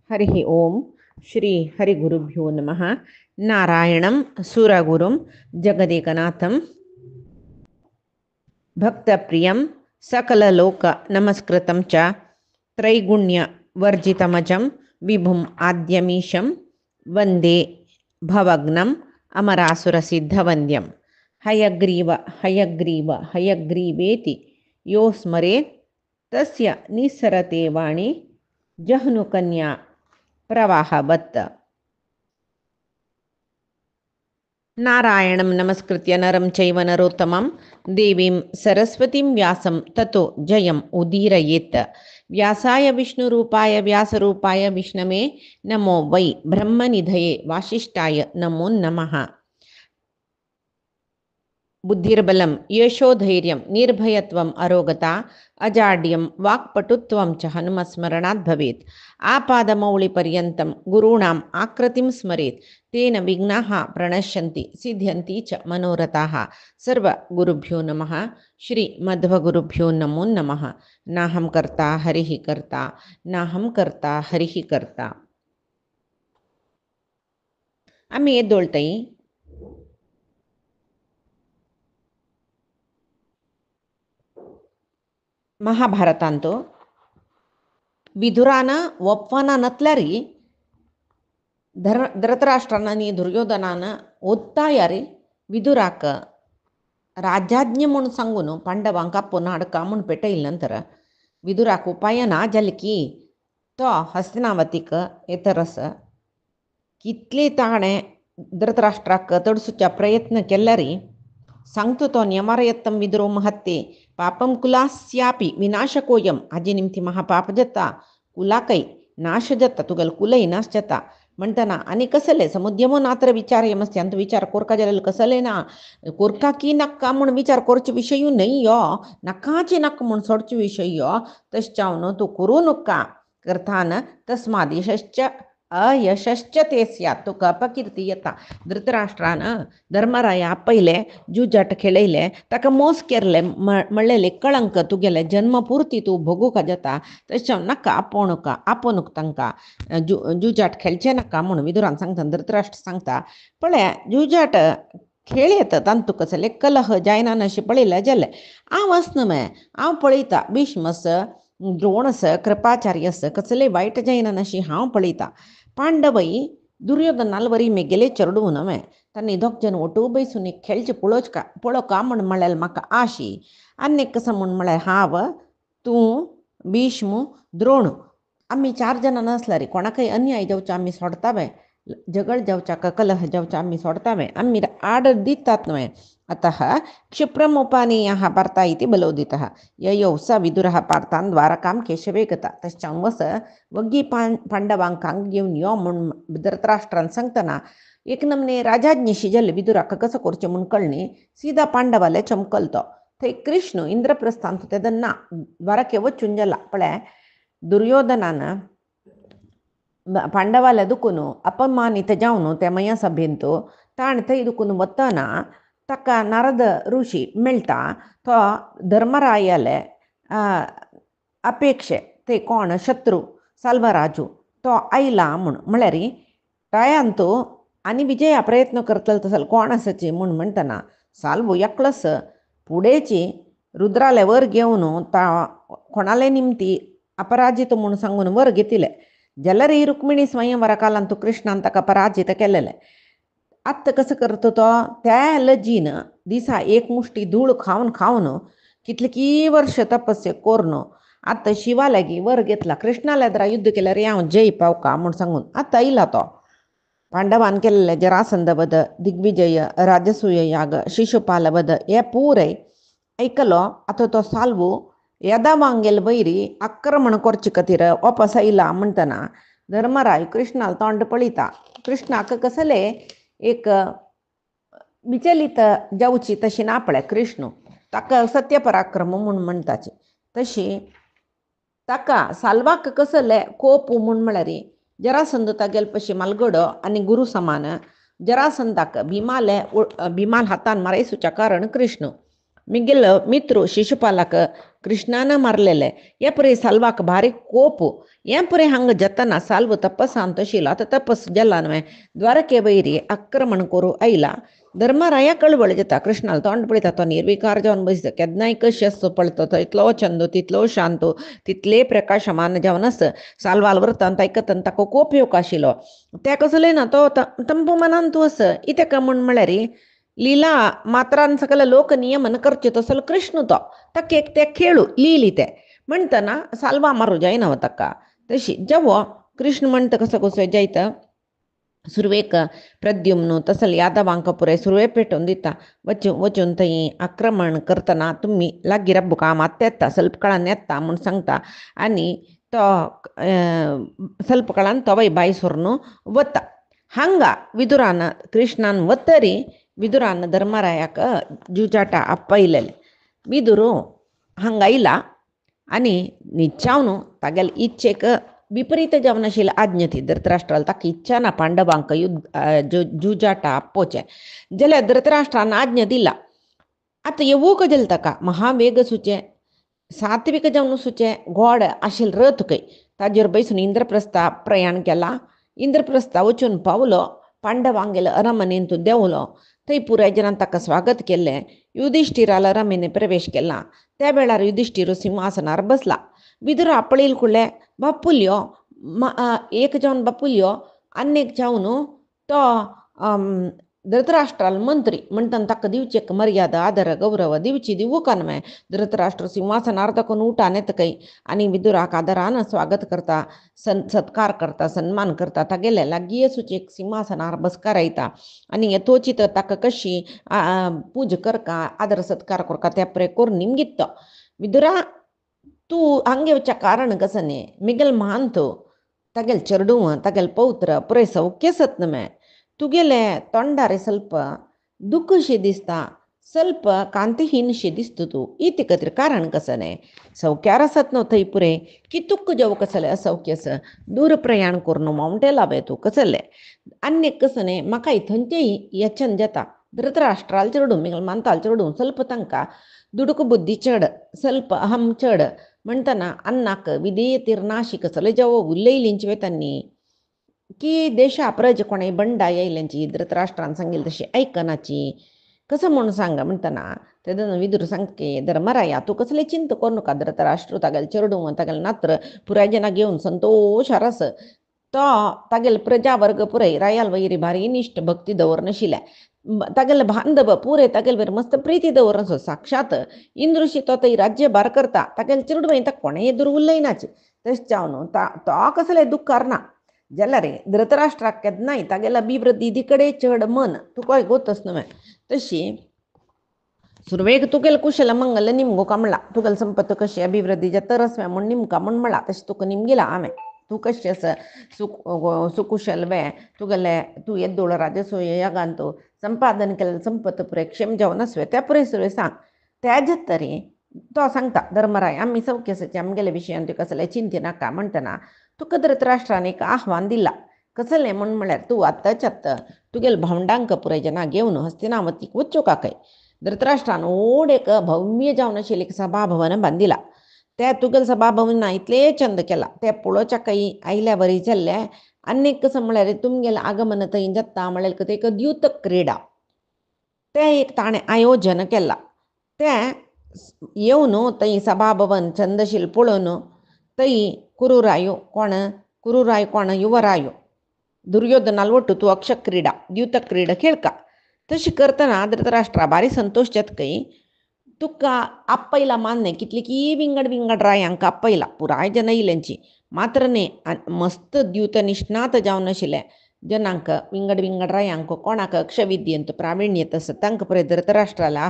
हरिः ओं श्री हरिगुरुभ्यो नमः। नारायणं सुरगुरुं जगदेकनाथं भक्तप्रियं सकललोकनमस्कृतं च त्रैगुण्यवर्जितमजं विभुम् आद्यमीशं वन्दे भवग्नम् अमरासुरसिद्धवन्द्यं हयग्रीव हयग्रीव हयग्रीवेति यो स्मरेत् तस्य निस्सरते वाणी जह्नुकन्या प्रवाहवत्। नारायणं नमस्कृत्य नरं चैव नरोत्तमं देवीं सरस्वतीं व्यासं ततो जयम् उदीरयेत्। व्यासाय विष्णुरूपाय व्यासरूपाय विष्णवे नमो वै ब्रह्मनिधये वासिष्ठाय नमो नमः। बुद्धिर्बलं यशोधैर्यं निर्भयत्वम् अरोगता अजाड्यं वाक्पटुत्वं च हनुमस्मरणात् भवेत्। आपादमौलिपर्यन्तं गुरूणाम् आकृतिं स्मरेत् तेन विघ्नाः प्रणश्यन्ति सिद्ध्यन्ति च मनोरथाः। सर्वगुरुभ्यो नमः। श्रीमध्वगुरुभ्यो नमो नमः। नाहं कर्ता हरिः कर्ता नाहं कर्ता हरिः कर्ता. आम्ही येदोळताई महाभारतांतो विदुरानं ಒಪ್ಪನ ನತ್ಲಾರಿ धृतराष्ट्रानं आणि दुर्योधनानं ओत्तायारी विदुराक राज्याज्ञे म्हणून सांगून पांडवांका पुन्हा म्हणून पेटयल्यानंतर विदुराक उपाय ना जाले की तो हस्तिनावतीक येतरस कितले ताणे धृतराष्ट्राक तडसुच्या प्रयत्न केल्यारी सांगतो तो नियमारयत्तम विदुरो महत्ते पापम कुलास्यापि विनाशकोयम आजी निमती महापाप जता कुलाकೈ नाश जता तुगल कुलई नाश जता म्हणताना आणि कसले समुद्यमो नात्र विचार यमस्ते अंत विचार कोरका जल कसले ना कोरका की नक्का म्हण विचार कोरचे विषयू नाही यो नकाचे नक्क म्हण सोडचे विषय यो तश्चावनो तू करू नका करतान तस्मादिशश्च अयशश्च ते स्यात् तुक अपकीर्ती येता. धृतराष्ट्रानं धर्मराया पहिले जुजाट खेळले ताका मोस केरले म्हणलेले कळंक तुगेले जन्मपुरती तू भोगूक जाता तशें नाका आपोवनूक तांकां जुजाट खेळचे नाका म्हणून विदुरान सांगता. धृतराष्ट्र सांगता पळय जुजाट खेळ येता तांत तुका कसले कलह जायना अशें पळयलें जाल्यार हांव वचना हांव पळयता भीष्मस द्रोणस कृपाचार्यस कसले वायट जायना अशी हांव पळयता. पांडवई दुर्योधनाल वरी मेगेले चरडू नवे तांणी दोग जन ओटू बैसून एक खेळचे पळोवका म्हण म्हळ्यार म्हाका आशी आनी कसं म्हण म्हळ्यार हांव तूं भीष्म द्रोण आमी 4 जाणां नासला रे कोणाकय अन्याय जावचो आमी सोडतावे झगड जावचा कलह जावचा आमी सोडतावे आमी आड दितात न्हय. अतः क्षिप्रमुपानीयः पार्था इति बलोदितः ययौ स विदुरः पार्थान् द्वारकां केशवे गता. तश्चान वस वग्गी पांडवांक हांगा घेवन यो म्हूण धृतराष्ट्रान सांगतना एक नमने राजाज्ञेशी जाले विदुराक कसं करचें म्हूण कळ्ळी सीधा पांडवाले चमकल तो थंय कृष्ण इंद्रप्रस्थान तेदो ना द्वारके वचून जाला पळय दुर्योधनान पांडवाला दुखून अपमानित जावन त्या मया सभेंतो ताण थंय दुखून वतना ताका नारद ऋषी मेळटा तो धर्मरायाले अपेक्षे ते कोण शत्रू साल्वराजू तो आयला म्हूण म्हळ्यार टायांतू आनी विजया प्रयत्न करतलो तसलो कोण आसाची म्हूण म्हणटना साल्वू एकलोच फुडेची रुद्राले वर घेवन ता कोणाले निमती अपराजित म्हूण सांगून वर घेतिले जाल्यार ही रुक्मिणी स्वयंवरा कालांत कृष्णान ताका पराजित केलेले. आत्ता कसं करतो तो त्या लजीन दिसा एक मुष्टी धूळ खावन कितली वर्ष तपस्या करून आत्ता शिवा लागी वर घेतला कृष्णाला जरा युद्ध केलं रे हांव जय पावका म्हूण सांगून आत्ता आयला तो. पांडवान केलेले जरासंध वध दिग्विजय राजसूय याग शिशुपाल वध हे पुरे ऐकलो. आता तो साल्वू येदा वांगेल वैरी आक्रमण करचे खातीर वापस आयला म्हणटना धर्मराय कृष्णाला तोंड पळयता. कृष्णाक कसले एक विचलित जावची तशी ना पळय कृष्ण ताका सत्यपराक्रम म्हूण म्हणटाची तशी ताका साल्वाक कसले कोप म्हूण म्हळ्यार जरासंध तागेल पशी मालगडो आनी गुरू समान जरासंधाक भीमाल हातान मारयसुच्या कारण कृष्ण मिगेल मित्र शिशुपालाक कृष्णानं मारलेले हे पुरे साल्वाक भारी कोपू हे पुरे हंग जतना साल्व तपस अंतशिला तर तपस जल्लानवे द्वारके वैरी आक्रमण करू आईला धर्मराया कळवळ जाता कृष्णाला तोंड पळयता तो निर्विकार जावन बसता केन्नाय कशी असतो पळतो तो इतलो चंदो तितलो शांतो तितले प्रकाशमान जावन आसता साल्वाल व्रतांत आयकतना ताका कोप येवंक आशिल्लो त्या कसले ना तो तंपू मनान तूं आस इतेका म्हण म्हळ्यार लीला मात्रान सकल लोक नियमन करचे तसलो कृष्ण तो ताका एक ते खेळू लिली ते म्हणटना साल्वा मारू जायना ताका तशी जेव्हा कृष्ण म्हणटा कसो कसो जायता सुरवेक प्रद्युम्न तसल यादवांक पुरे सुरवे पेटोवन दिता वचून थंय आक्रमण करतना तुमी लागीं रब्ब कामात येता स्वल्प काळान येता म्हूण सांगता आनी तो ಸ್ವಲ್ಪ काळान तोवय बाय सोरून वता हांगा विदुरान कृष्णान वतरी विदुरान धर्मरायाक जुजाಟ आपयलेले विदुरू हांगा आयला आनी निचावन तागेले इच्छेक विपरीत जावन आशिल्ले आज्ञा ती धृतराष्ट्राला ताका इच्छा ना पांडवांक जुजाಟ आपोवचें जाल्यार धृतराष्ट्रान आज्ञा दिला आतां येवूंक जालें ताका महावेग सुचें सात्विक जावन सुचें गोड आशिल्लें रथ खंय ताजेर बसून इंद्रप्रस्था प्रयाण केला इंद्रप्रस्था वचून पावलो पांडवांगेले अरमनेंत देवलो थंय पुराय जनान ताका स्वागत केलें युधिष्ठिराला अरमनेंत प्रवेश केला त्या वेळार युधिष्ठिर सिंहासनार बसला विदुर आपळील कुळ्ळे बापुल्यो एक जावन बापुल्यो आनीक जावन तो धृतराष्ट्राल मंत्री म्हणटना ताका दिवची एक मर्यादा आदर गौरव दिवूंक न्हय धृतराष्ट्र सिंहासनार ताकून उठान येतकय आनी विदुराक आदरान स्वागत करता सत्कार करता सन्मान करता तागेले लागीं येसुची एक सिंहासनार बसकारायता आनी येतोचित ताका कशी पूज करका आदर सत्कार करका त्या प्रे करून निमगित तो विदुरा तूं हांगे वच्चा कारण कसने मिगल महान तूं तागेले चेडू तागेले पौत्र पुरे सौख्य सत न्हय तुगेले तोंडार ಸ್ವಲ್ಪ दुःखशी दिसता ಸ್ವಲ್ಪ कांतिहीनशी दिसता तूं इति खातीर कारण कसने सौख्यार आसत न्हू थंय पुरे कितूक जेव कसले असौख्यस दूर प्रयाण करून मावंटे लाभे तूं कसले आनी कसने म्हाका थंयचे यचन जाता धृतराष्ट्राल चेडू मिगल मानताल चेडू ಸ್ವಲ್ಪ तांकां दुडूक बुद्धी चड ಸ್ವಲ್ಪ अहम चड म्हणटना अन्नाक विधेयतीर नाशी कसले जेव उलयलींची वेतांनी की देशा प्रज कोणें बंडा येयल्यांची धृतराष्ट्रान सांगिल्ली तशी आयकनाची कसं म्हणून सांगा म्हणटना तेदन विदुर सांगके धर्मराया तूं कसले चिंत करू नाका धृतराष्ट्र तागेले चेडू तागेले नात्र पुराय जना घेवन संतोशार आस तो तागेले प्रजा वर्ग पुराय रायाल वैरी भारी इनिश्ट भक्ती दवरनाशिल्ले तागेले बांधव पुरे तागेले वर मस्त प्रिती दवरनासो साक्षात इंद्रुशी तो थंय राज्यभार करता तागेले चेडू ताका कोणें एदूर उलयनाचे तशें जावन तो कसले दुख्खार ना जाल्यार धृतराष्ट्राक केन्नाय तागेले अभिवृद्धी कडेन चड मन तुका गोतच न्हय तशी सुरवेक तुगेले कुशल मंगल निमगोका म्हणला तुगेले संपत कशी अभिवृद्धी जाता रस्वे म्हूण निमका म्हूण म्हणला तशें तुका निमगिला हांवें तूं कशें आसा सुकुशल वे तुगेले तूं येद्दोळ राजसूय यागान तूं संपादन केलें संपत पुरे क्षेम जावन आसवे त्या पुरे सुरवे सांग त्याच तरी तो सांगता धर्मराय आमी सौख्य आसाची आमगेले विशयान तुका कसले चिंते नाका म्हणटना तुका धृतराष्ट्रान एक आव्हान दिला कसलें म्हूण म्हळ्यार तूं आत्ताच्या आत्तां तुगेले भावंडांक पुराय जना घेवन हस्तिनावतीक वच्चो काकय धृतराष्ट्रान व्हड एक भव्य जावन आशिल्लें एक सभाभवन बांदिला त्या तुगेले सभाभवना इतले चंद केला ते पळोवच्या काही आयल्या बरी जाल्ले आनीक कसं म्हळ्यार तुमगेलें आगमन थंय जाता म्हळ्यार एक द्यूत क्रीडा तें एक ताणें आयोजन केला तें येवन थंय सभाभवन चंदशील पळोवन थंय कुरुराय कोण युवरायो दुर्योधनाल ಒಟ್ಟು तूं अक्ष क्रीडा द्यूत क्रीडा खेळका तशी करतना धृतराष्ट्रा भारी संतोष जातकय तुका आपयला मान्य कितली की विंगड रायांक आपयला पुराय जन येयल्यांची मात्र न्ही मस्त द्यूत निष्णात जावन आशिल्ले जनांक विंगड रायांक कोणाक अक्षविद्येंत प्राविण्यत आसा तांकां पळय धृतराष्ट्राला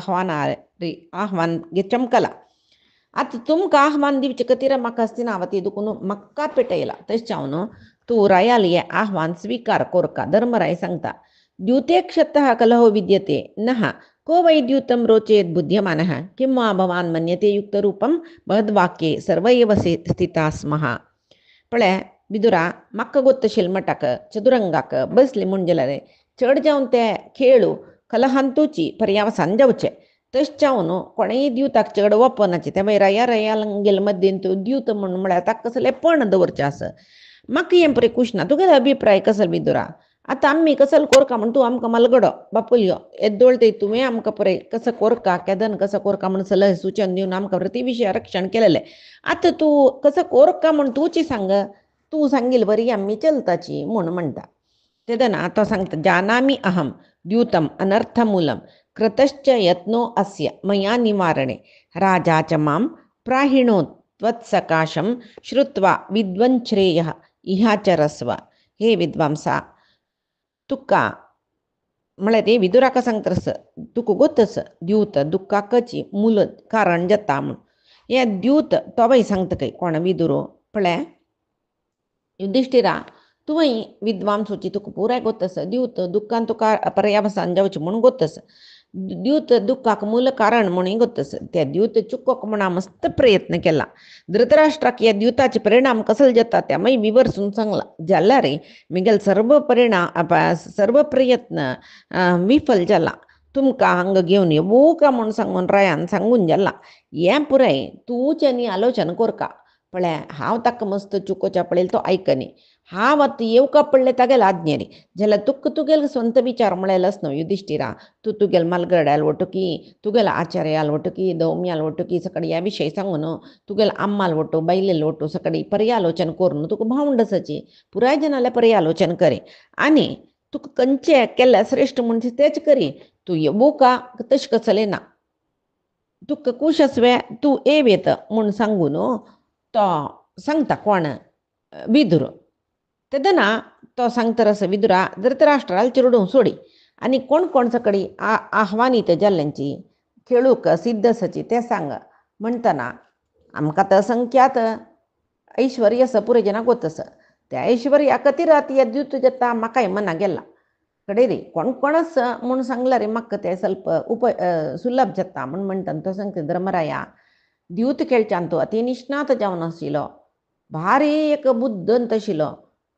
आव्हान चमकला आतां तुमकां आव्हान दिवचे खातीर म्हाका हस्तिनावती दुखून म्हाका पेटयला तशें जावन तूं रायाल हें आव्हान स्विकार कोरका धर्मराय सांगता द्यूतेक्षतः कलहो विद्यते नः को वै द्यूतं रोचेत् बुद्ध्यमानः किं वा भवान् मन्यते युक्तरूपं भगवद्वाक्ये सर्व एव स्थिता स्मः पळय विदुरा म्हाका गोत्त शिल्मटाक चतुरंगाक बसले म्हूण जाल्यार चड जावन ते खेळू कलहांतूची पर्यावसान जावचे तशच्यावून कोणेय दिवताक चेडे वपनाचे त्या मागीर रया रया गेले मध्येन त्यो दिवत म्हणून म्हळ्यार ताका कसलें पण दवरचें आसा. म्हाका हें पळय कुशना तुगेलो अभिप्राय कसो विदुरा. आतां आमी कसलो कोरका म्हण तूं आमकां मालगडो बापुल्यो एद्दोळते तुवें आमकां पळय कसो कोरका केदन कसो कोरका म्हण सलह सूचन दिवन आमकां प्रति विशय रक्षण केलेलें. आतां तूं कसो कोरका म्हण तूंची सांग. तूं सांगिल बरी आमी चलताची म्हूण म्हणटा. तेदना तो सांगता जानामि अहं द्यूतम् अनर्थमूलं कृतश्च यत्नो अस्य मया निवारणे राजा च मां प्राहिणोत् त्वत्सकाशं श्रुत्वा विद्वञ्श्रेयः इहाचरस्व. हे विद्वांसा तुका म्हळ्यार ते विदुराका सांगता तुका गोतस द्यूत दुख्खाकची मूल कारण जाता म्हूण. हे द्यूत तो बाई सांगता खंय कोण विदुरो पळय युधिष्ठिरा तुवें विद्वांसूची तुका पुराय गोतस द्यूत दुख्खान तुका पर्यावसान जावचें म्हूण गोतस. द्यूत दुख्खाक मूल कारण म्हणून गोतस. त्या द्यूत चुकोवंक म्हण मस्त प्रयत्न केला. धृतराष्ट्राक ह्या द्यूताचे परिणाम कसले जाता त्या मागीर विवरसून सांगला. जाल्यार म्हगेल सर्व प्रयत्न विफल जाला. तुमकां हांगा घेवन येवू का म्हूण सांगून रायान सांगून जाला. हें पुराय तूंच आनी आलोचना कोरका. पळय हांव ताका मस्त चुकोवच्या पळयलें तो आयकनी. हांव आतां येवका पडलें तागेले आज्ञे रे. जाल्यार तुका तुगेलो स्ವಂತ विचार म्हळेलोच न्हू युधिष्ठिरा. तूं तुगेलो मालगड्याल वटुकी तुगेलो आचार्याल वटुकी दौम्याल वटुकी सकडी ह्या विशय सांगून तुगेलो आम्माल वटू बायलेल वटू सकडी पर्यालोचन करून तुका भावंडसाची पुराय जनाले पर्यालोचन करे. आनी तुका खंयचें केल्यार श्रेश्ठ म्हणजे तेच करी. तूं येवू का तशें कसलें ना. तुका कुश आसवे तूं येव येत म्हूण सांगून तो सांगता कोण विदुर. तेदना तो सांगता विदुरा धृतराष्ट्राल चिरडूंक सोडी आनी कोण कोण सकडी आव्हानीत जाल्ल्यांची खेळूक सिद्ध आसाची तें सांग म्हणटना आमकां तर असंख्यात ऐश्वर्य आसा पुराय जना गोतस. त्या ऐश्वर्या खातीर आतां हें द्यूत जाता म्हाकाय मना गेला कडेन रे कोण कोणच म्हूण सांगला रे म्हाका तें ಸ್ವಲ್ಪ सुलभ जाता म्हूण म्हणटना तो सांगता धर्मराया द्यूत खेळच्यान तूं अति निष्णात जावन आशिल्लो. भारी एक बुद्धंत आशिल्लो.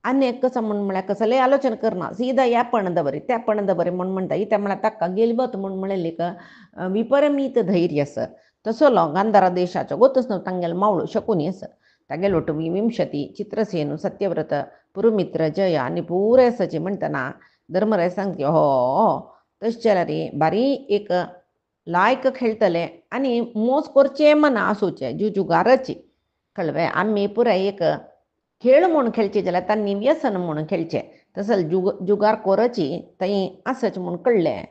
आनी कसो म्हूण म्हळ्यार कसलेंय आलोचना करना सीदा ह्या पणदा बरें त्या पणदा बरें म्हूण म्हणटा. इत्या म्हळ्यार ताका गेलबत म्हूण म्हळेलें विपरमीत धैर्य आसा. तसलो गांधारा देशाचो गोतच न्हू तांगेलो मावळो शकुनी आसा. तागेलो वटू विंशती चित्रसेनू सत्यव्रत पुरुमित्र जय आनी पुराय आसाची म्हणटना धर्मराय सांगता हो तशें जाल्यार रे बारी एक लायक खेळटले आनी मोस करचें मना आसूचे जुगाराची कळ्ळें. आमी पुराय एक खेळ म्हूण खेळचे जाल्यार तांणी व्यसन म्हूण खेळचें. तसले जुगार करची थंय आसच म्हूण कळ्ळें.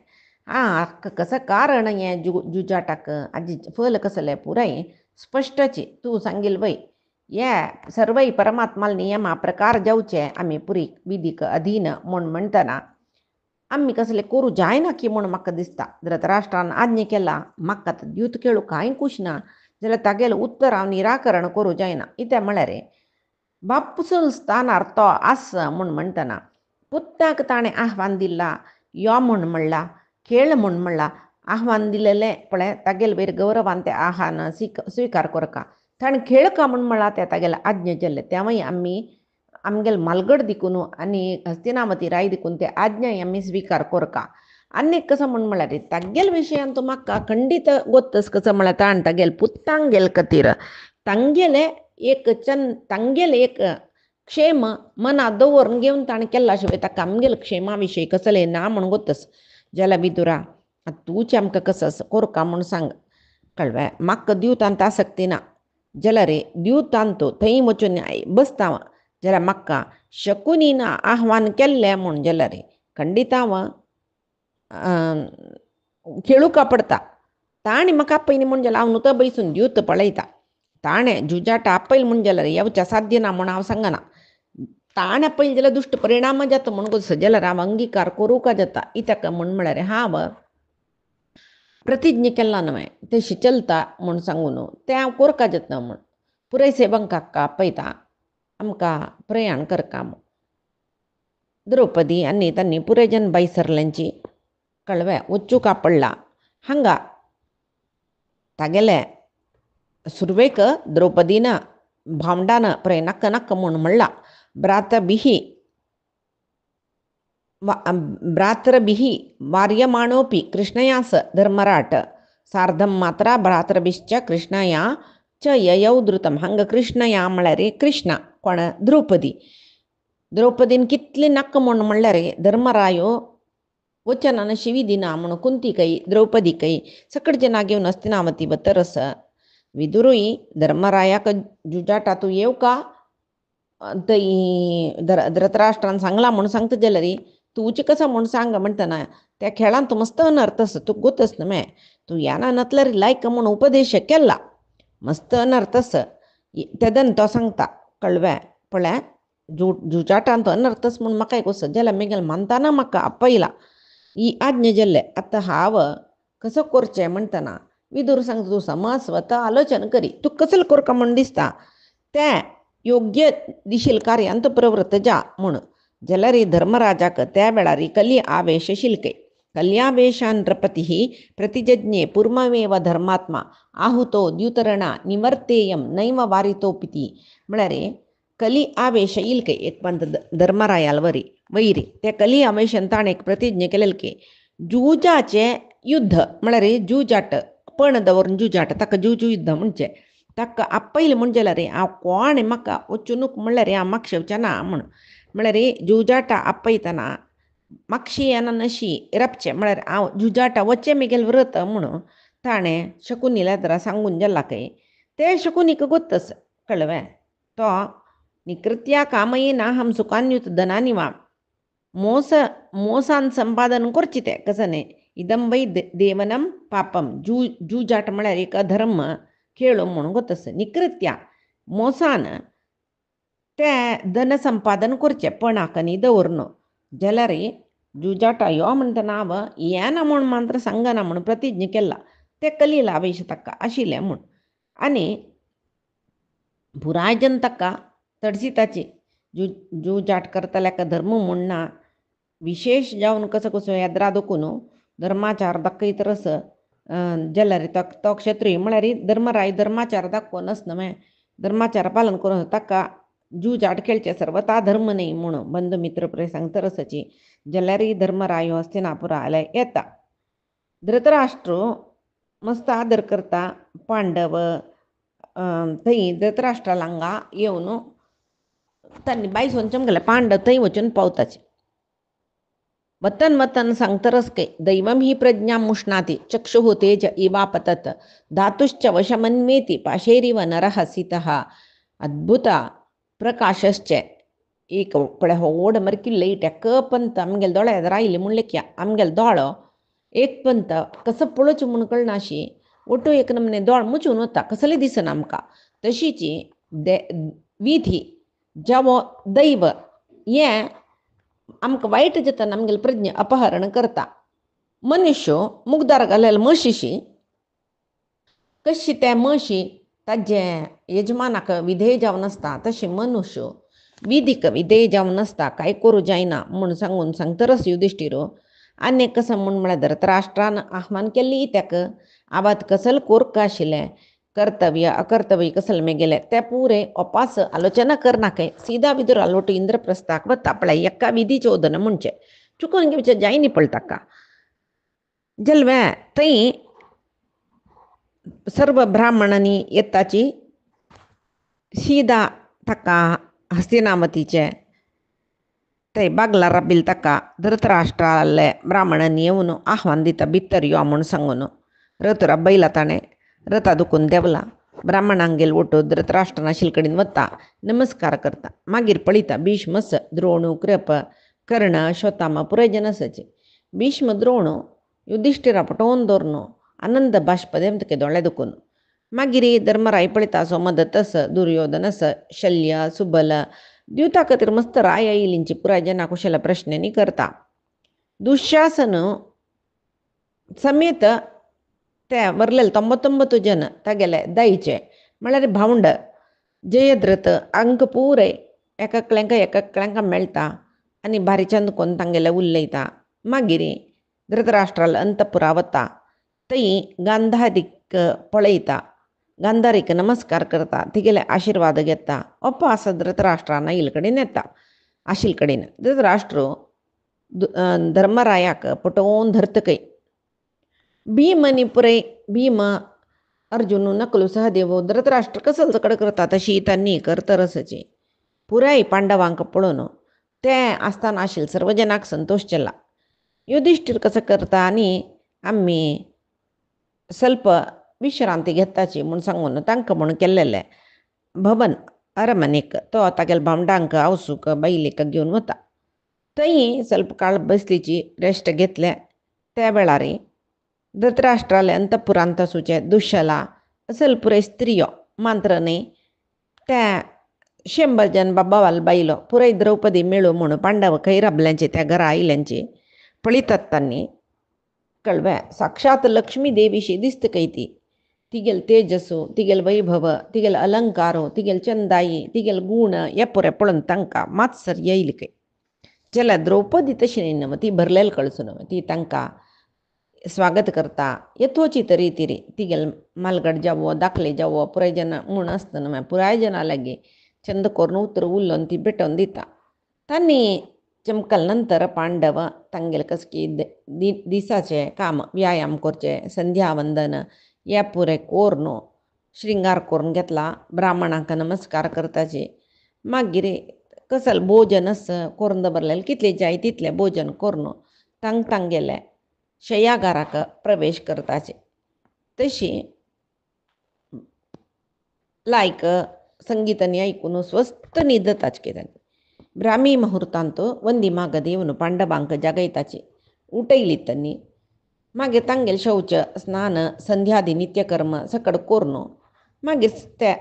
कसं कारण हें जुजाटाक आजी फल कसलें पुराय स्पश्टची तूं सांगिल वय. हे सर्वय परमात्माल नियमा प्रकार जावचे आमी पुरी विधीक अधीन म्हूण म्हणटना आमी कसलें करूं जायना की म्हूण म्हाका दिसता. धृतराष्ट्रान आज्ञा केला म्हाका द्यूत खेळूं कांय कुश ना जाल्यार तागेलें उत्तर हांव निराकरण करूं जायना. कित्याक म्हळ्यार बापूसून स्थानार तो आस म्हूण म्हणटना पुत्ताक ताणें आव्हान दिला यो म्हूण म्हणला खेळ म्हूण म्हणला. आव्हान दिलेलें पळय तागेले वयर गौरवान तें आव्हान स्विकार करका. ताणें खेळ का म्हूण म्हणला तें तागेलें आज्ञा जाल्लें. त्यावय आमी आमगेलो मालगड दिकून आनी हस्तिनावती राय दिकून ते आज्ञाय आमी स्विकार करका. आनी कसो म्हूण म्हळ्यार तागेले विशयान तूं म्हाका खंडीत गोतस कसो म्हळ्यार ताणें तागेले पुत्तांक गेले खातीर तांगेले एक क्षेम मना दवरून घेवन ताणें केल्ला शिवाय ताका आमगेले क्षेमा विशयी कसलें ना म्हूण गोतस. जाल्यार विदुरा तूंच आमकां कसो कोरका म्हूण सांग कळ्ळें. म्हाका द्यूतांत आसक्ती ना जाल्यार द्यूतांत थंय वचून बसता जाल्यार म्हाका शकुनीन आव्हान केल्लें म्हूण जाल्यार खंडीत हांव खेळूंक पडटा. ताणें म्हाका आपयनी म्हूण जाल्यार हांव नुतो बैसून द्यूत पळयता. ताणें जुजाट आपयल म्हूण जाल्यार येवचें साध्य ना म्हूण हांव सांगना. ताणें आपयलें जाल्यार दुश्ट परिणाम जाता म्हूण गोतस जाल्यार हांव अंगिकार करूंक जाता. कित्याक म्हूण म्हळ्यार हांव प्रतिज्ञा केला न्हय तशी चलता म्हूण सांगून तें हांव कोरका जाता म्हूण पुराय सेवकांक आपयता आमकां प्रयाण करता म्हूण. द्रौपदी आनी तांणी पुराय जन बाई सरल्यांची कळ्ळें वचूंक पडला. हांगा तागेले सुरवेक द्रौपदीन भावंडान पळय नाका नाका म्हूण म्हणला. भ्रातृभिः वार्यमाणोपि कृष्णयास धर्मराट सार्धं मात्रा भ्रातृभिश्च कृष्णया च ययौ धृतं हंग कृष्णया म्हळ्यार कृष्ण कोण द्रौपदीन कितली नक्क म्हूण म्हणल्यार धर्मरायो वचनान शिवी दिना म्हूण कुंतीकय द्रौपदीकय सकळचे नागेवन हस्तिनावती बतरस विदुरूय धर्मरायाक जुजाटातू येव का थंय धृतराष्ट्रान सांगला म्हणून सांगता जाल्यार तूच कसा म्हणून सांग म्हणटना त्या खेळान तू मस्त अनर्थस तुका गोतस न्हय तू याना नतल्यार लायक म्हणून उपदेश केला मस्त अनर्थस तेदन तो सांगता कळव्या पळय जुजाटान तो अनर्थस म्हणून म्हाका एक जाल्यार मेगेल मानताना म्हाका आपयला ही आज्ञा जाल्ले आतां हांव कसो करचें म्हणटना विदूर सांगता तूं समा स्वता आलोचन करी तूं कसलो करता म्हूण दिसता तें योग्य दिशील कार्यांत प्रवृत्त जा म्हूण जाल्यार धर्मराजाक त्या वेळार कली आवेश शिलके कल्यावेशान नृपतिः प्रतिजज्ञे पूर्वमेव धर्मात्मा आहुतो द्युतरणा निवर्तेयम नैव वारितोपिती म्हळ्यार कली आवेश इल्के एक पंत धर्मरायाल वैरी त्या कली आवेशान ताणें एक प्रतिज्ञा केलेली जुजाचे युद्ध म्हळ्यार जुजाट पण दवरून जुजाट ताका जुजू युद्ध म्हणचे ताका आपयलें म्हण जाल्यार हांव कोण म्हाका वचूनूक म्हळ्यार हांव म्हाका शेवचें ना म्हळ्यार जुजाटा आपयतना म्हाक्षी येना नशी रपचें म्हळ्यार हांव जुजाटा वचचें मेगेल व्रत म्हणून ताणें शकुनीला जरा सांगून जाल्लाकय ते शकुनीक गोत्तस कळ्ळें तो निकृत्या कामये नाहम सुखान्युत धनानि वा मोसान संपादन करची ते कसं न्ही इदम वै देवनम पापम जुजाट म्हळ्यार एक अधर्म खेळ म्हणून गोतस निकृत्या मोसान ते धन संपादन करचें पणाकनी दवरन जाल्यार जुजाटा यो म्हणटना हांव येना म्हूण मात्र सांगना म्हूण प्रतिज्ञा केला ते कलील आवेश ताका आशिल्लें म्हूण आनी पुरायजन ताका तडसिताची जुजाट करतल्याक धर्म म्हणना विशेष जावन कसो येद्रा दुखून धर्माचार दाखयतरस जाल्यार तो क्षत्रीय म्हळ्यार धर्मराय धर्माचार दाखोवनच न्हय धर्माचार पालन करून ताका जुजाट खेळचे सर्वता धर्म न्ही म्हणून बंद मित्र प्रे सांगतरसची जाल्यार धर्मराय हस्तिनापुरा येता धृतराष्ट्र मस्त आदर करता पांडव थंय धृतराष्ट्रा हांगा येवन तांणी बाय सोंचम गेले पांडव थंय वचून पावताचे वतन सांगतरस के दैवम ही प्रज्ञा मुष्णाती चक्षुः तेज इवापतत धातुश्च वशमन्वेति पाशेरिव नरः सितः अद्भुत प्रकाशश्च एक पळय हो ओड मरकी लईट एक पंत आमगेले दोळे एदरा आयले म्हणलें आमगेलो दोळो एक पंत कसो पळोवचें म्हूण कळनाशी ओटू एक नमने दोळ मुचून वता कसलें दिसना आमकां तशीच विधी जवो दैव हें आमकां वायट जाता आमगेली प्रज्ञा अपहरण करता मनुष्य मुगदार घालेले म्हशीशी कशी ते म्हशी ताजे यजमानाक विधेय जावन आसता तशें मनुष्य विधीक विधेय जावन आसता कांय करूं जायना म्हूण सांगून सांगतरस युधिष्ठिरो आनी कसं म्हूण म्हळ्यार धृतराष्ट्रान आव्हान केल्ली ताका आवाज कसल कोर्क आशिल्लें कर्तव्य अकर्तव्य कसल मेगेले ते पुरे अपास आलोचना करनाके सीधा विदूर आलोट इंद्रप्रस्थाक वता पळय एका विधी चोदन म्हणचे चुकून घेवचें जायनी पळय ताका जल्वे थंय सर्व ब्राह्मणांनी येताची सीधा ताका हस्तिनावतीचे ते बागला राबिल ताका धृतराष्ट्राले ब्राह्मणांनी येवन आव्हान दिता भितर यो म्हूण सांगून रथरा बैला ताणें रथा दुखून देवला ब्राह्मणांगेल ओटो धृतराष्ट्रान आशिल्ले कडेन वता नमस्कार करता मागीर पळयता भीष्म द्रोण कृप कर्ण अश्वत्थामा पुराय जन आसाचे भीष्म द्रोण युधिष्ठिरा पटोवन दवरन आनंद बाश्प देमतके दोळे दुखून मागीर धर्मराय पळयता सोमदत्तस दुर्योधनस शल्य सुबल दिवता खातीर मस्त राय आयलींची पुराय जना कुशल प्रश्नांनी करता दुःशासन समेत ते वरलेले 99 जन तागेले दयचे म्हळ्यार भावंड जयद्रथ अंक पुरे एकाकल्यांक मेळटा आनी भारीचंद कोन्न तांगेले उलयता मागीर धृतराष्ट्राला अंतपुरा वता थंय गांधारीक पळयता गांधारीक नमस्कार करता तिगेले आशिर्वाद घेता अपास धृतराष्ट्रान आयिल्ले कडेन येता आशिल्ले कडेन धृतराष्ट्र धर्मरायाक पटोवन धरतकय भीमनी पुरे भीम अर्जुन नकलू सहदेव धृतराष्ट्र कसं जकड करता तशी त्यांनी करतरसचे पुराय पांडवांक पळून ते आसतना आशिल सर्व जनाक संतोष चला युधिष्ठिर कसं करता आणि आम्ही ಸ್ವಲ್ಪ विश्रांती घेताची म्हूण सांगून तांकां म्हूण केल्लेले भवन अरमनेक तो तागेल भावंडांक आवसूक बायलेक घेवन वता थंय ಸ್ವಲ್ಪ काळ बसलीची रेस्ट घेतले त्या वेळार धृतराष्ट्राले अंतपुरांत आसूचे दुश्शला असल पुरे स्त्रियो मात्र न्ही त्या 100 जन बाबावाल बायलो पुराय द्रौपदी मेळू म्हूण पांडव खैर आपल्यांचे त्या घरा आयल्यांचे पळयतात तांणी कळवे साक्षात लक्ष्मी देवीशी दिसत कैती तिगेल तेजस्सು तिगेल वैभव तिगेल अलंकारो तिगेल चंदाई तिगेल गुण हे पुरे पळोवन तांकां मात्सर येईल काय जाल्यार द्रौपदी तशी न्ही न्हय ती भरलेल कळसून ती तांकां स्वागत करता यथोचित रितीरी तिगेल मालगड जावो दाखले जावो पुराय जन म्हूण आसतना पुराय जना लागी चंद करून उतर उरलोवन ती भेटोवन दिता तांणी चमकल नंतर पांडव तांगेल कसकी दिसाचे काम व्यायाम करचे संध्या वंदन हे पुरे कोरून श्रृंगार करून घेतला ब्राह्मणांक नमस्कार करताचे मागीर कसल भोजनस करून दवरलेले कितले जाय तितले भोजन करून तांगेले शय्यागाराक प्रवेश करताचे तशी लायक संगीतांनी ऐकून स्वस्त न्हिदताच केल्यानी ब्राह्मी मुहूर्तांत वंदी माग देवन पांडवांक जागयताचे उठयली त्यांनी मागीर तांगेल शौच स्नान संध्यादी नित्यकर्म सकड करून मागीर त्या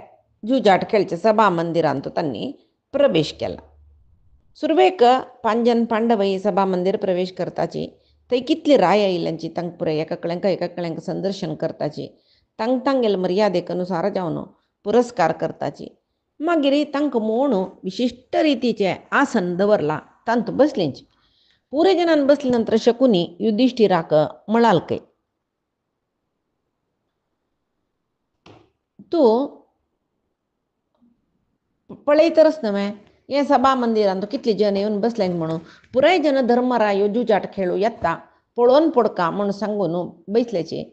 जुजाट खेळच्या सभा मंदिरांत तांणी प्रवेश केला सुरवेक 5 जन पांडव सभा मंदिर प्रवेश करताची थंय कितली राय आयिल्ल्यांची तांक पुराय एका कळ्यांक संदर्शन करताची तांगेल मर्यादेक अनुसार जावन पुरस्कार करताची मागीर तांकां मोण विशिश्ट रितीचे आसन दवरला तांत बसलींच पुरे जनान बसले नंतर शकुनी युधिष्ठिराक म्हळाल काय तूं पळयतरच न्हय हे सभा मंदिरांत कितले जन येवन बसले म्हणून पुराय जन धर्मरायो जुजाट खेळू येता पळोवन पडका म्हूण सांगून बसलेचे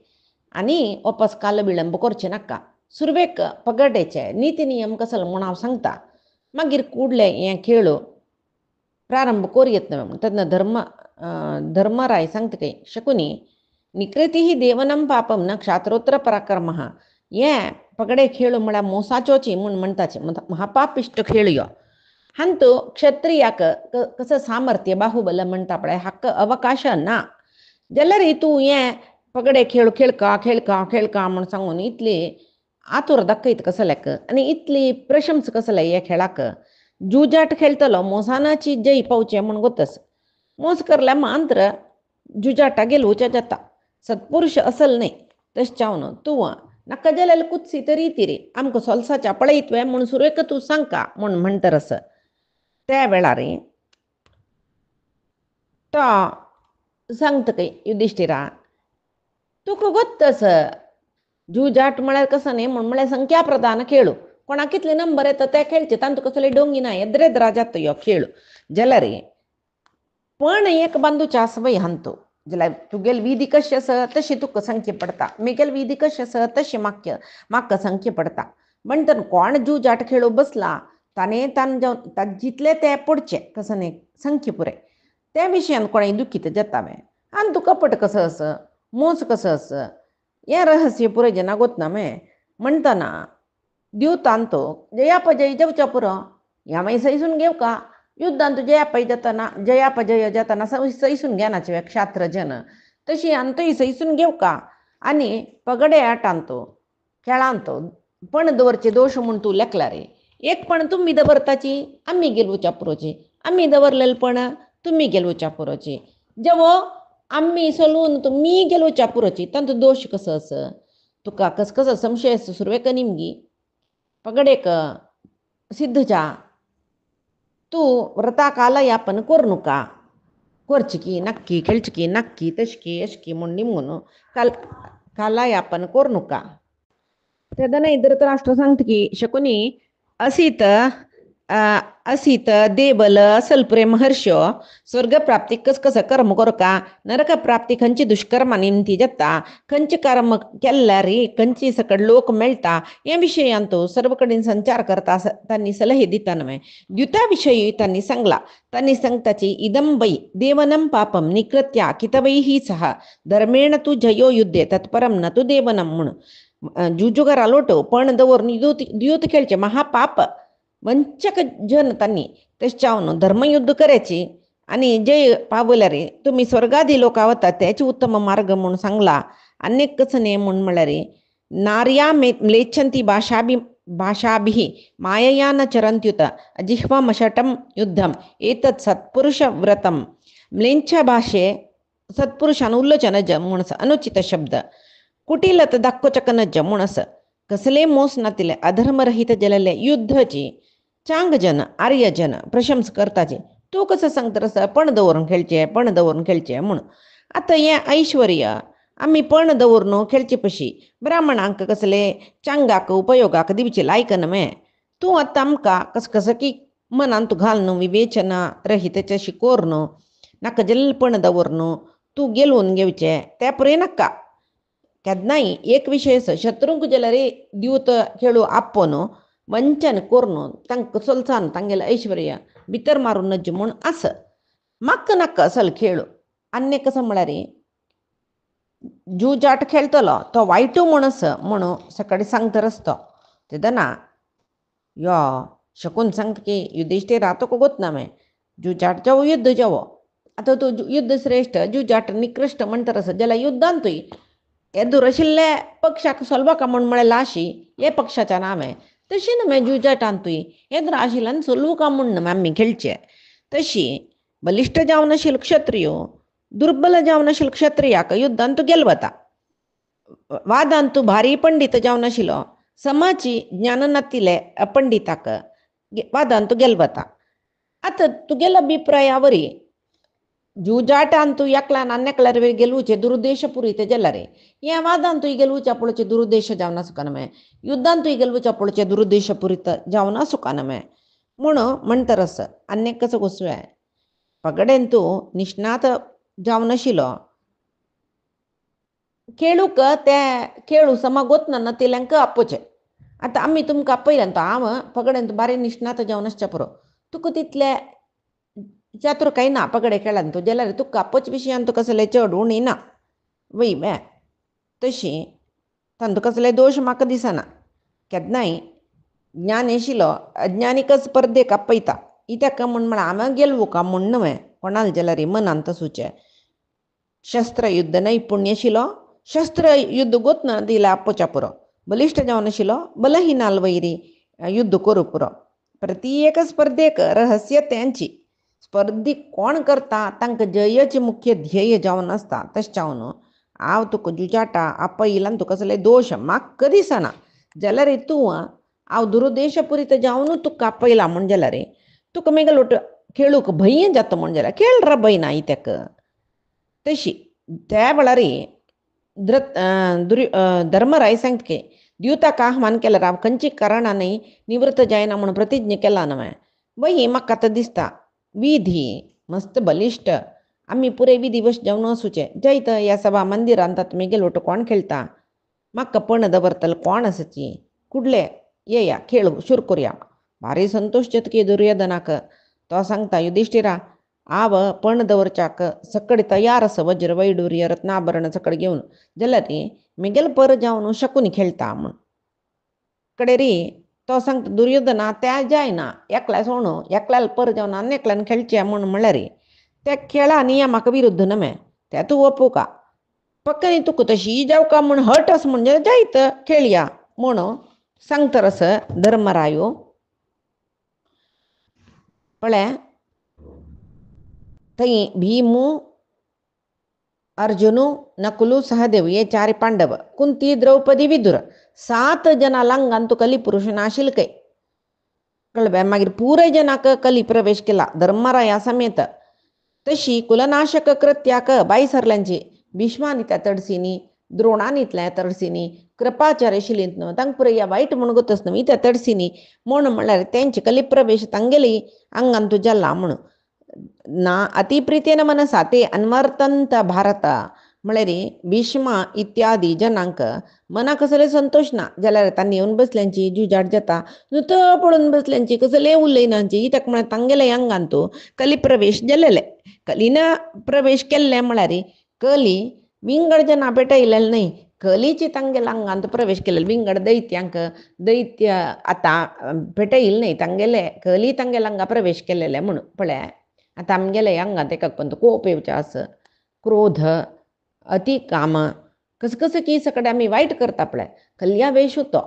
आनी वापस काल विळंब करचे नाका सुरवेक पगडेचे नीती नियम कसल म्हूण हांव सांगता मागीर कुडले हे खेळ प्रारंभ करूं न्हय तेन्ना धर्मराय सांगता काय शकुनी निकृती ही देवनम पापम न क्षात्रोत्तर पराक्रमः हे पगडे खेळ म्हळ्यार मोसाचोची म्हूण म्हणटाचे महापापिश्ट खेळ यो हांतू क्षत्रियाक कसं सामर्थ्य बाहुबल म्हणटा पळय हाका अवकाश ना जाल्यार तूं हे पगडे खेळ खेळका म्हूण सांगून इतली आतुर दाखयत कसल्याक आनी इतली प्रशंस कसले हे खेळाक जुजाट खेळटलो मोसानाची जय पावचे म्हूण गोतस मोस करल्यार मात्र जुजाटा गेलवचे जाता सत्पुरुश असल न्ही तशें चावन तूं नाका जाल्यार कुत्सी तरी तिरी आमकां सोलसाच्या पळयतवे म्हूण सुरेख तूं सांगका म्हूण म्हणटरस त्या वेळार तो सांगता काय युधिष्ठिरा तुका गोत्तस जुजाट म्हळ्यार कसं न्ही म्हूण म्हळ्यार संख्या प्रधान खेळ कोणाक कितले नंबर येता ते खेळचे तांतू कसले डोंगी ना येद्रेद्रा जाता ह्यो खेळ जाल्यार पण एक बांदूचे आसा वय हांतू जाल्यार तुगेल विधी कशी आसा तशी तुका संख्या पडता मुगेल विधी कशी आसा तशी म्हाका संख्या पडता म्हणटन कोण जुजाट खेळू बसला ताणें जितले ते पडचे कसं न्ही संख्या पुरे त्या विशयान कोणें दुखीत जातावे आनी तूं कपट कसो आस मोस कसो आस हें रहस्य पुरे जना गोतना म्हणटना दिवतांत जयापजय जावच्या पुरो ह्या मागीर सैसून घेव का युद्धांत जयापजय जाताना सैसून घेनाचे क्षात्र जन तशी अंतय सैसून घेव का आनी पगडे आटांत खेळांत पण दवरचे दोश म्हूण तूं लेखला रे एक पण तुमी दवरताची आमी गेलवच्या पुरोची आमी दवरलेले पण तुमी गेलवच्या पुरोची जेवो आम्ही सोलून तुम्ही गेलोच्या पुरोची तांचो दोष कसो आस तुका कसो संशय आसा सुरवेक निमगी पगडेक सिद्धच्या तूं व्रता काल यापन करूं नका करची की नक्की खेळची की नक्की तशकी अशकी म्हूण निमून काला यापन करूं नका तेदना धृतराष्ट्र सांगता की शकुनी असीत असीत देबल सल्प्रे महर्ष स्वर्ग प्राप्ती कस कसं कर्म करू का नरक प्राप्ती खंची दुष्कर्म निंती जत्ता खंची कर्म केल्यारी खंची सकड लोक मेळता या विषयांतो सर्वकडीन संचार करता त्यांनी सलहे दिता नव्हे द्युताविषयी त्यांनी सांगला त्यांनी सांगताची इदंबई देवनम पापम निकृत्या कितवैही सह धर्मेण तू जयो युद्धे तत्परम न तू देवनम म्हणून जुजुगरा लोटो पण दवर द्यूत खेळचे महापाप वंचक जन त्यांनी त्याच्यावरून धर्मयुद्ध करायची आणि जे पावल्या रे तुम्ही स्वर्गादी लोक आवता त्याची उत्तम मार्ग म्हणून सांगला अनेक कसं म्हणून म्हणला रे नार्या म्लेच्छन्ति भाषाभिः मायया न चरन्त्युत जिह्वामशटं युद्धम एतत् सत्पुरुष व्रतम म्लेंच्या भाषे सत्पुरुषान उल्लोचनज म्हणस अनुचित शब्द कुटीलत दाक्कोचकनज म्हणस कसले मोस नातिले अधर्मरहित जलले युद्धची चांगजन आर्यजन प्रशंस करताचे तू कसं सांगतरस पण दवरून खेळचे म्हणून आता या ऐश्वर्य आम्ही पण दवरून खेळचे पशी ब्राह्मणांक कसले चांगाक उपयोगाक दिवचे लायक नमे तू आता आमका कसं की मनान तू घालणं विवेचना रहितच्या शिकोरनं नाका जल्पण दवरणं तू गेलवून घेवचे त्या पुरे नक्का केदनाई एक विशेष शत्रुंक जलरे दिवत खेळू आपोन ವಂಚನೆ ಕೋರ್ನು ತಂಕ ಸೊಲ್ಸಾನು ತಂಗೆಲ್ಲ ಐಶ್ವರ್ಯ ಬಿತ್ತರ್ ಮಾರು ನಜ್ಜು ಮುಣ್ ಅಸ ಮಕ್ಕ ನಕ್ಕ ಅसल खेळू अन्य कसं म्हणा रे जूजाट खेळतलो तो वाईटू म्हणस म्हणून सकाळी सांगत रसतो ते दना यो शकून सांगत की युधिष्ठिर राहतो को गोत ना मैं जूजाट जावो युद्ध जावो आता तो युद्ध श्रेष्ठ जूजाट निकृष्ट म्हणत रस ज्याला युद्धांतोय एदुरशिल्ले पक्षाक सोलवा का म्हण लाशी हे पक्षाच्या नाव आहे तशी ना मैं जुजाट आणतोय एद्र आशिलान सोलवू का म्हणून आम्ही खेळचे तशी बलिष्ठ जावन असेल क्षत्रिय दुर्बल जावन असेल क्षत्रियाक युद्धांत गेलवता वादांतू भारी पंडित जावन आशिलो समाची ज्ञान नातिले अपंडिताक वादांतू गेलवता आता तुगेल अभिप्रायावरी जूजाट अंतू एकला नान्यकलार वेळ गेलूचे दुरुद्देशपुरी ते जल्लारे या वादांतू गेलूच्या पुढचे दुरुद्देश जावना सुकानमे युद्धांतू गेलूच्या पुढचे दुरुद्देशपुरीत जावना सुकानमे म्हणून म्हणतरस अन्य कसं गोसू आहे पगडेंतू निष्णात जावन आशिलो खेळूक ते खेळू समा गोतना तिल्यांक आपोचे आता आम्ही तुमकां आपयल्यान हांव पगडेंतू बारी निष्णात जावन आसच्या पुरो तुका तितले चातुर काही ना पगडे खेळान तू जाल्यार तुका आपोच विशयान तू कसले चड उणी ना वय बे तशी तांतू कसले दोश म्हाका दिसना केदनाय ज्ञान आशिलो अज्ञानिक स्पर्धेक आपयता इत्याक म्हण हांवें गेलवू का म्हण न्हय कोणाल जाल्यार मनान तसूचे शस्त्र युद्ध नैपुण्य आशिलो शस्त्र युद्ध गोतना दिला आपोच्या पुरो बलिश्ठ जावन आशिलो बलहीनाल वैरी युद्ध करू पुरो प्रत्येक स्पर्धेक रहस्य त्यांची स्पर्धी कोण करता तांकां जयाचे मुख्य ध्येय जावन आसता तशें जावन हांव तुका जुजाटा आपयलान तुका कसले दोश म्हाका दिसना जाल्यार तूं हांव दुरुद्देशपुरीत जावनूच तुका आपयला म्हण जाल्यार तुका मेगलोट खेळूक भंय जाता म्हण जाल्यार खेळ रा भंय ना इत्याक तशी त्या वेळार धर्मराय सांगता द्युताक आह्वान केल्यार हांव खंयची कारणांनी निवृत्त जायना म्हूण प्रतिज्ञा केला न्हय वय म्हाका आतां दिसता विधी मस्त बलिष्ठ आम्ही पुरे विधिवश जावन वसूचे जैत ह्या सभा मंदिरांत तुमी गेलोट कोण खेळता म्हाका पण दवरतले कोण आसाची कुडले येया खेळ सुरू करुया भारी संतोष जतकी दुर्योधनाक तो सांगता युधिष्ठिरा हांव पण दवरच्याक सकडी तयार आसा वज्र वैडूर्य रत्नाभरण सकड घेवन जाल्यार मिगेल पर जावन शकून खेळता म्हण कडे रे तो सांगता दुर्योधना त्या जायना एकल्या सोडून एकल्याला पर जावन आनी एकल्यान खेळचे म्हण म्हणल्यार त्या खेळा नियमाक विरुद्ध नमे त्या तूं ओपू का पक्कनी तुका तशी जाव का म्हण हट आस म्हणजे जायत खेळया म्हण सांगतरस धर्मरायो पळय थंय भीमू अर्जुनू नकुलू सहदेव हे 4 पांडव कुंती द्रौपदी विदुर 7 जना लांगान तू कली पुरुष नाशिल काय कळबे मागीर पुरे जनाक कली प्रवेश केला धर्मराया समेत तशी कुलनाशक कृत्याक बाई सरल्यांची भीष्मानी त्या तडसिनी द्रोणानीतल्या तडसिनी कृपाचार्य शिलींत न्हू तांकां पुराय ह्या वायट म्हूण गोतच न्हू इत्या तडसिनी म्हूण म्हळ्यार तेंचे कली प्रवेश तांगेली आंगान तू जाला म्हूण ना अतिप्रितेन मनसा ते अनवर्तंत भारत म्हळ्यार भीष्म इत्यादी जनांक मना कसले संतोष ना जाल्यार तांणी येवन बसल्यांची जुजाड जाता नुत पडून बसल्यांची कसले उलयनांची ताका म्हळ्यार तांगेले अंगान तू कली प्रवेश जाल्लेले कलीन प्रवेश केल्ले म्हळ्यार कली विंगड जना पेटयलेले न्हय कलीची तांगेल्या अंगांत प्रवेश केलेले विंगड दैत्यांक दैत्य आतां पेटयिल्ले न्हय तांगेले कली तांगेल्या अंगा प्रवेश केलेले म्हूण पळय आतां आमगेले अंगांत एका कोणतो कोप येवचास क्रोध अति काम कसं कसं की सगळें आमी वायट करता पळय कल्या वेशू तो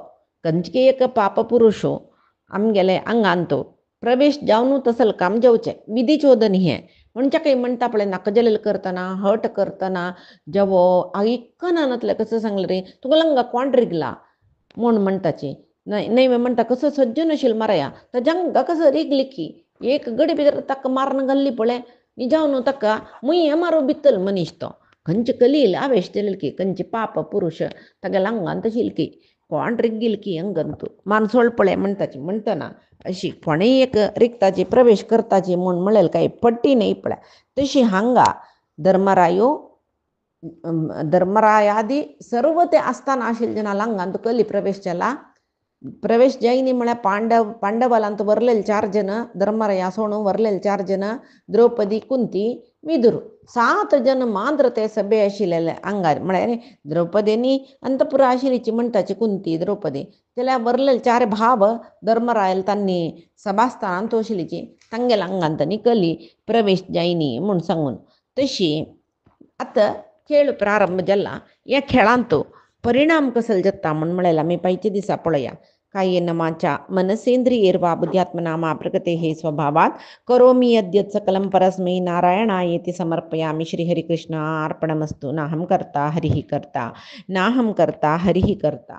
खंयची एक पाप पुरुशो आमगेले आंगान तो प्रवेश जावन तसल काम जेवचें विधी चोदन हें म्हणजे काही म्हणटा पळय नाकजलेल करतना हट करतना जेवो ऐकनातले कसं सांगलें रे तुका लंगा कोण रिगला म्हूण म्हणटाची नाही म्हणटा कसं सज्जनशील मारया ताज्यांगा कसं रिगली की एक गडी भितर ताका मारन घाल्ली पळय जावन ताका मुय्ये मारू भितल मनीस तो खंयचे कलील आवेश दिलेल की खंयचे पाप पुरुश तागेल्या अंगान तशील की कोण रिग्गील की अंगंतू मानसोळ पळय म्हणटाची म्हणटना अशी कोणेय एक रिक्ताची प्रवेश करताची म्हूण म्हळेल काही पट्टी नाही पळय तशी हांगा धर्मरायादी सर्व ते आसतना आशिल्ल्या अंगान तो कली प्रवेश जाला प्रवेश जायनी म्हळ्यार पांडवालांत वरलेले 4 जन धर्मराया सोडून वरलेले 4 जन द्रौपदी कुंती विदुर 7 जन मांद्र ते सभे आशिल्ले आंगार म्हळ्यार द्रौपदीनी अंतपुर आशिल्लीची म्हणटाची कुंती द्रौपदी जाल्यार वरलेले 4 भाव धर्मरायल तांणी सभास्थानांत आशिल्लीची तांगेल्या अंगांत तांणी कली प्रवेश जायनी म्हूण सांगून तशी आतां खेळ प्रारंभ जाला ह्या खेळांत परिणाम कसले जाता म्हूण म्हळ्यार आमी पायच्या दिसा पळया कायेन वाचा मनसेंद्रियैर्वा बुद्ध्यात्मना प्रकृतेः स्वभावात् करोमि यद्यत् सकलं परस्मै नारायणायेति समर्पयामि श्रीहरिकृष्णार्पणमस्तु नाहं कर्ता हरिः कर्ता नाहं कर्ता हरिः कर्ता।